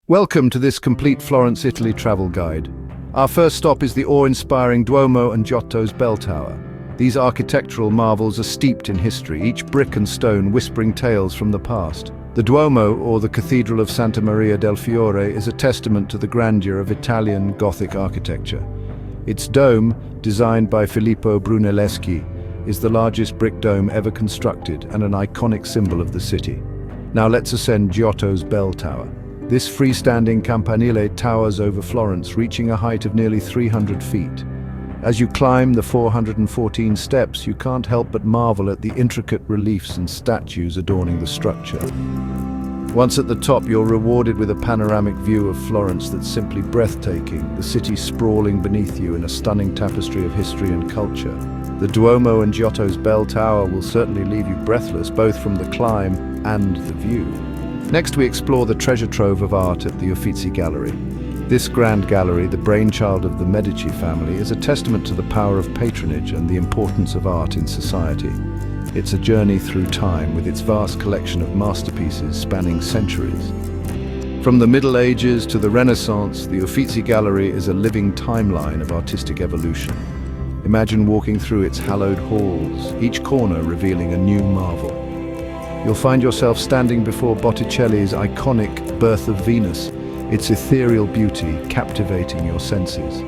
Welcome to this complete Florence, Italy travel guide. Our first stop is the awe-inspiring Duomo and Giotto's bell tower. These architectural marvels are steeped in history, each brick and stone whispering tales from the past. The Duomo, or the Cathedral of Santa Maria del Fiore, is a testament to the grandeur of Italian Gothic architecture. Its dome, designed by Filippo Brunelleschi, is the largest brick dome ever constructed and an iconic symbol of the city. Now let's ascend Giotto's bell tower. This freestanding campanile towers over Florence, reaching a height of nearly 300 feet. As you climb the 414 steps, you can't help but marvel at the intricate reliefs and statues adorning the structure. Once at the top, you're rewarded with a panoramic view of Florence that's simply breathtaking, the city sprawling beneath you in a stunning tapestry of history and culture. The Duomo and Giotto's bell tower will certainly leave you breathless, both from the climb and the view. Next, we explore the treasure trove of art at the Uffizi Gallery. This grand gallery, the brainchild of the Medici family, is a testament to the power of patronage and the importance of art in society. It's a journey through time with its vast collection of masterpieces spanning centuries. From the Middle Ages to the Renaissance, the Uffizi Gallery is a living timeline of artistic evolution. Imagine walking through its hallowed halls, each corner revealing a new marvel. You'll find yourself standing before Botticelli's iconic Birth of Venus, its ethereal beauty captivating your senses.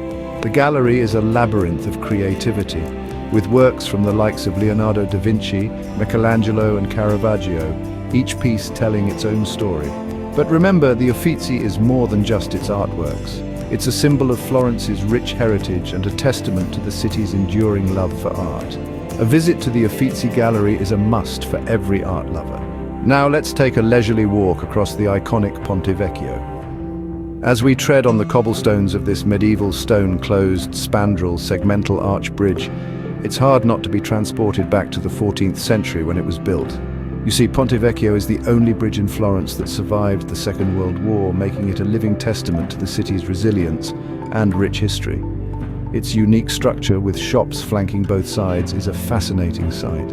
The gallery is a labyrinth of creativity, with works from the likes of Leonardo da Vinci, Michelangelo and Caravaggio, each piece telling its own story. But remember, the Uffizi is more than just its artworks. It's a symbol of Florence's rich heritage and a testament to the city's enduring love for art. A visit to the Uffizi Gallery is a must for every art lover. Now let's take a leisurely walk across the iconic Ponte Vecchio. As we tread on the cobblestones of this medieval stone-closed, spandrel, segmental arch bridge, it's hard not to be transported back to the 14th century when it was built. You see, Ponte Vecchio is the only bridge in Florence that survived the Second World War, making it a living testament to the city's resilience and rich history. Its unique structure, with shops flanking both sides, is a fascinating sight.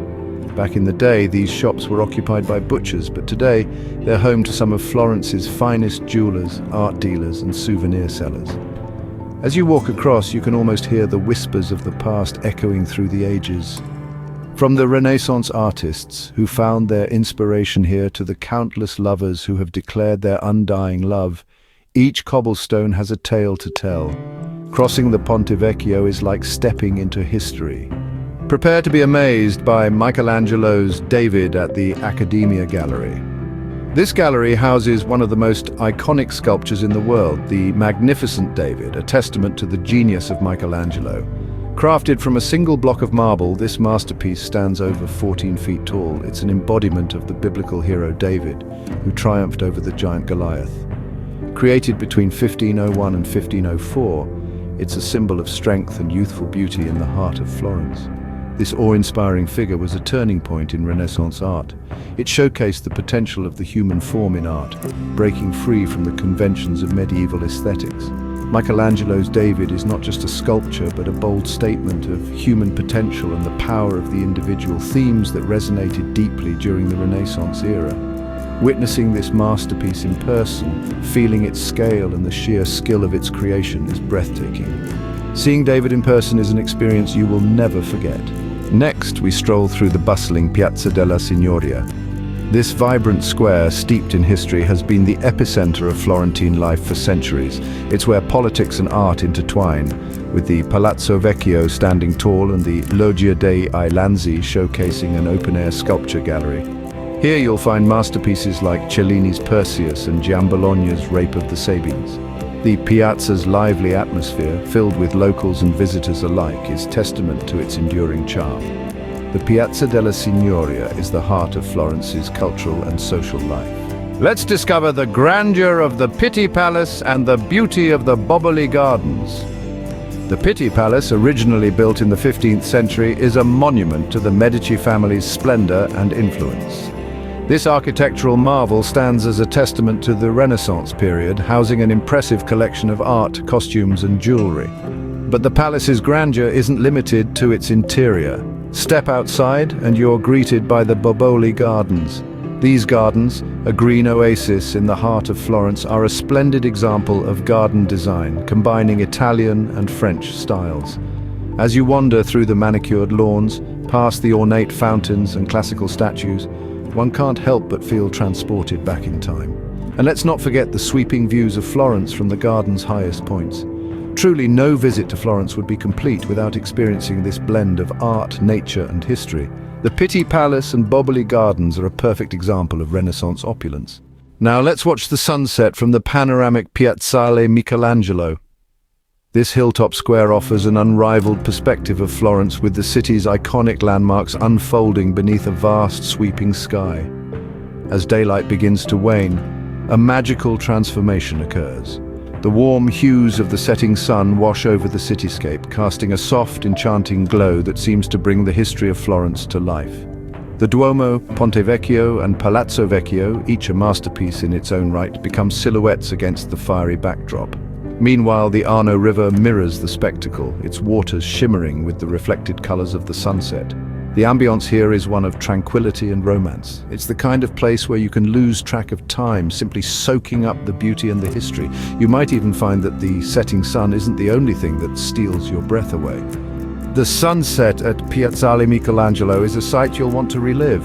Back in the day, these shops were occupied by butchers, but today they're home to some of Florence's finest jewelers, art dealers, and souvenir sellers. As you walk across, you can almost hear the whispers of the past echoing through the ages. From the Renaissance artists who found their inspiration here to the countless lovers who have declared their undying love, each cobblestone has a tale to tell. Crossing the Ponte Vecchio is like stepping into history. Prepare to be amazed by Michelangelo's David at the Accademia Gallery. This gallery houses one of the most iconic sculptures in the world, the magnificent David, a testament to the genius of Michelangelo. Crafted from a single block of marble, this masterpiece stands over 14 feet tall. It's an embodiment of the biblical hero David, who triumphed over the giant Goliath. Created between 1501 and 1504, it's a symbol of strength and youthful beauty in the heart of Florence. This awe-inspiring figure was a turning point in Renaissance art. It showcased the potential of the human form in art, breaking free from the conventions of medieval aesthetics. Michelangelo's David is not just a sculpture, but a bold statement of human potential and the power of the individual, themes that resonated deeply during the Renaissance era. Witnessing this masterpiece in person, feeling its scale and the sheer skill of its creation is breathtaking. Seeing David in person is an experience you will never forget. Next, we stroll through the bustling Piazza della Signoria. This vibrant square, steeped in history, has been the epicenter of Florentine life for centuries. It's where politics and art intertwine, with the Palazzo Vecchio standing tall and the Loggia dei Lanzi showcasing an open-air sculpture gallery. Here you'll find masterpieces like Cellini's Perseus and Giambologna's Rape of the Sabines. The piazza's lively atmosphere, filled with locals and visitors alike, is testament to its enduring charm. The Piazza della Signoria is the heart of Florence's cultural and social life. Let's discover the grandeur of the Pitti Palace and the beauty of the Boboli Gardens. The Pitti Palace, originally built in the 15th century, is a monument to the Medici family's splendor and influence. This architectural marvel stands as a testament to the Renaissance period, housing an impressive collection of art, costumes, and jewelry. But the palace's grandeur isn't limited to its interior. Step outside and you're greeted by the Boboli Gardens. These gardens, a green oasis in the heart of Florence, are a splendid example of garden design, combining Italian and French styles. As you wander through the manicured lawns, past the ornate fountains and classical statues, one can't help but feel transported back in time. And let's not forget the sweeping views of Florence from the garden's highest points. Truly, no visit to Florence would be complete without experiencing this blend of art, nature, and history. The Pitti Palace and Boboli Gardens are a perfect example of Renaissance opulence. Now let's watch the sunset from the panoramic Piazzale Michelangelo. This hilltop square offers an unrivaled perspective of Florence, with the city's iconic landmarks unfolding beneath a vast sweeping sky. As daylight begins to wane, a magical transformation occurs. The warm hues of the setting sun wash over the cityscape, casting a soft, enchanting glow that seems to bring the history of Florence to life. The Duomo, Ponte Vecchio, and Palazzo Vecchio, each a masterpiece in its own right, become silhouettes against the fiery backdrop. Meanwhile, the Arno River mirrors the spectacle, its waters shimmering with the reflected colors of the sunset. The ambience here is one of tranquility and romance. It's the kind of place where you can lose track of time, simply soaking up the beauty and the history. You might even find that the setting sun isn't the only thing that steals your breath away. The sunset at Piazzale Michelangelo is a sight you'll want to relive.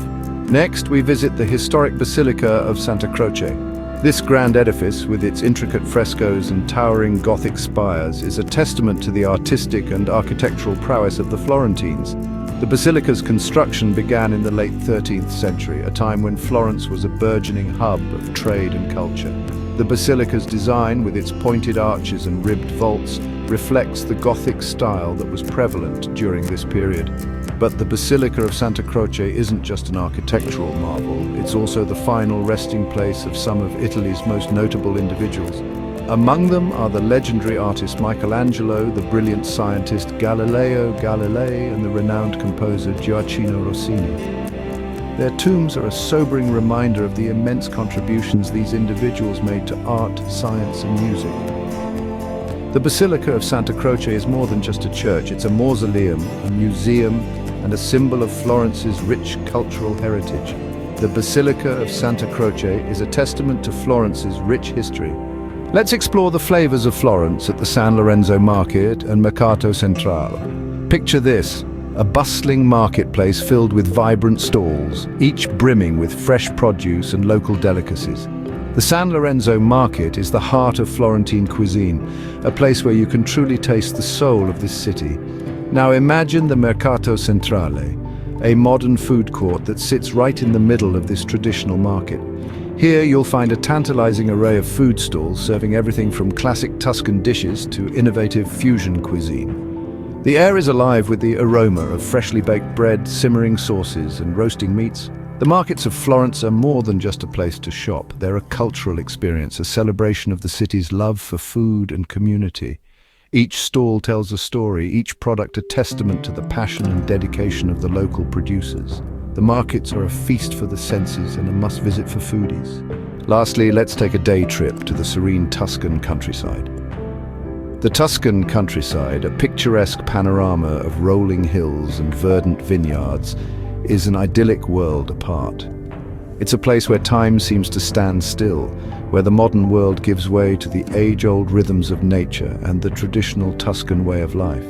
Next, we visit the historic Basilica of Santa Croce. This grand edifice, with its intricate frescoes and towering Gothic spires, is a testament to the artistic and architectural prowess of the Florentines. The basilica's construction began in the late 13th century, a time when Florence was a burgeoning hub of trade and culture. The basilica's design, with its pointed arches and ribbed vaults, reflects the Gothic style that was prevalent during this period. But the Basilica of Santa Croce isn't just an architectural marvel, it's also the final resting place of some of Italy's most notable individuals. Among them are the legendary artist Michelangelo, the brilliant scientist Galileo Galilei, and the renowned composer Gioacchino Rossini. Their tombs are a sobering reminder of the immense contributions these individuals made to art, science, and music. The Basilica of Santa Croce is more than just a church, it's a mausoleum, a museum, and a symbol of Florence's rich cultural heritage. The Basilica of Santa Croce is a testament to Florence's rich history. Let's explore the flavors of Florence at the San Lorenzo Market and Mercato Centrale. Picture this, a bustling marketplace filled with vibrant stalls, each brimming with fresh produce and local delicacies. The San Lorenzo Market is the heart of Florentine cuisine, a place where you can truly taste the soul of this city. Now imagine the Mercato Centrale, a modern food court that sits right in the middle of this traditional market. Here you'll find a tantalizing array of food stalls serving everything from classic Tuscan dishes to innovative fusion cuisine. The air is alive with the aroma of freshly baked bread, simmering sauces, and roasting meats. The markets of Florence are more than just a place to shop. They're a cultural experience, a celebration of the city's love for food and community. Each stall tells a story, each product a testament to the passion and dedication of the local producers. The markets are a feast for the senses and a must-visit for foodies. Lastly, let's take a day trip to the serene Tuscan countryside. The Tuscan countryside, a picturesque panorama of rolling hills and verdant vineyards, is an idyllic world apart. It's a place where time seems to stand still, where the modern world gives way to the age-old rhythms of nature and the traditional Tuscan way of life.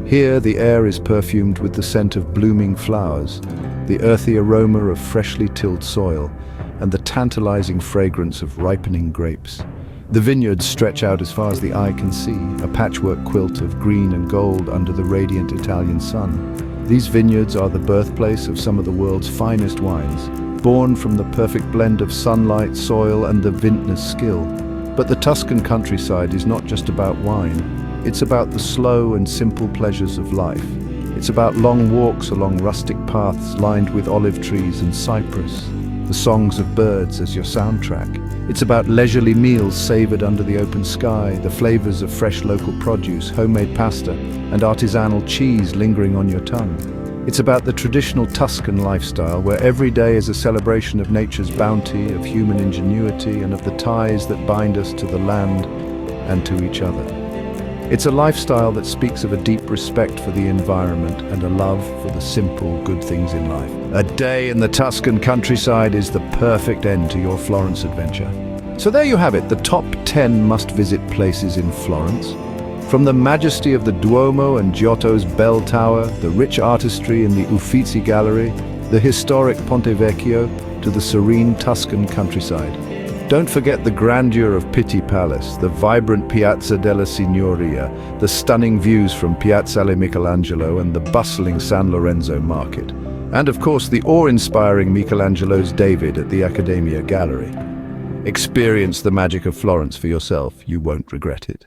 Here, the air is perfumed with the scent of blooming flowers, the earthy aroma of freshly tilled soil, and the tantalizing fragrance of ripening grapes. The vineyards stretch out as far as the eye can see, a patchwork quilt of green and gold under the radiant Italian sun. These vineyards are the birthplace of some of the world's finest wines, born from the perfect blend of sunlight, soil, and the vintner's skill. But the Tuscan countryside is not just about wine. It's about the slow and simple pleasures of life. It's about long walks along rustic paths lined with olive trees and cypress, the songs of birds as your soundtrack. It's about leisurely meals savored under the open sky, the flavors of fresh local produce, homemade pasta, and artisanal cheese lingering on your tongue. It's about the traditional Tuscan lifestyle, where every day is a celebration of nature's bounty, of human ingenuity, and of the ties that bind us to the land and to each other. It's a lifestyle that speaks of a deep respect for the environment and a love for the simple, good things in life. A day in the Tuscan countryside is the perfect end to your Florence adventure. So there you have it, the top 10 must-visit places in Florence. From the majesty of the Duomo and Giotto's bell tower, the rich artistry in the Uffizi Gallery, the historic Ponte Vecchio, to the serene Tuscan countryside. Don't forget the grandeur of Pitti Palace, the vibrant Piazza della Signoria, the stunning views from Piazzale Michelangelo and the bustling San Lorenzo market. And of course the awe-inspiring Michelangelo's David at the Accademia Gallery. Experience the magic of Florence for yourself, you won't regret it.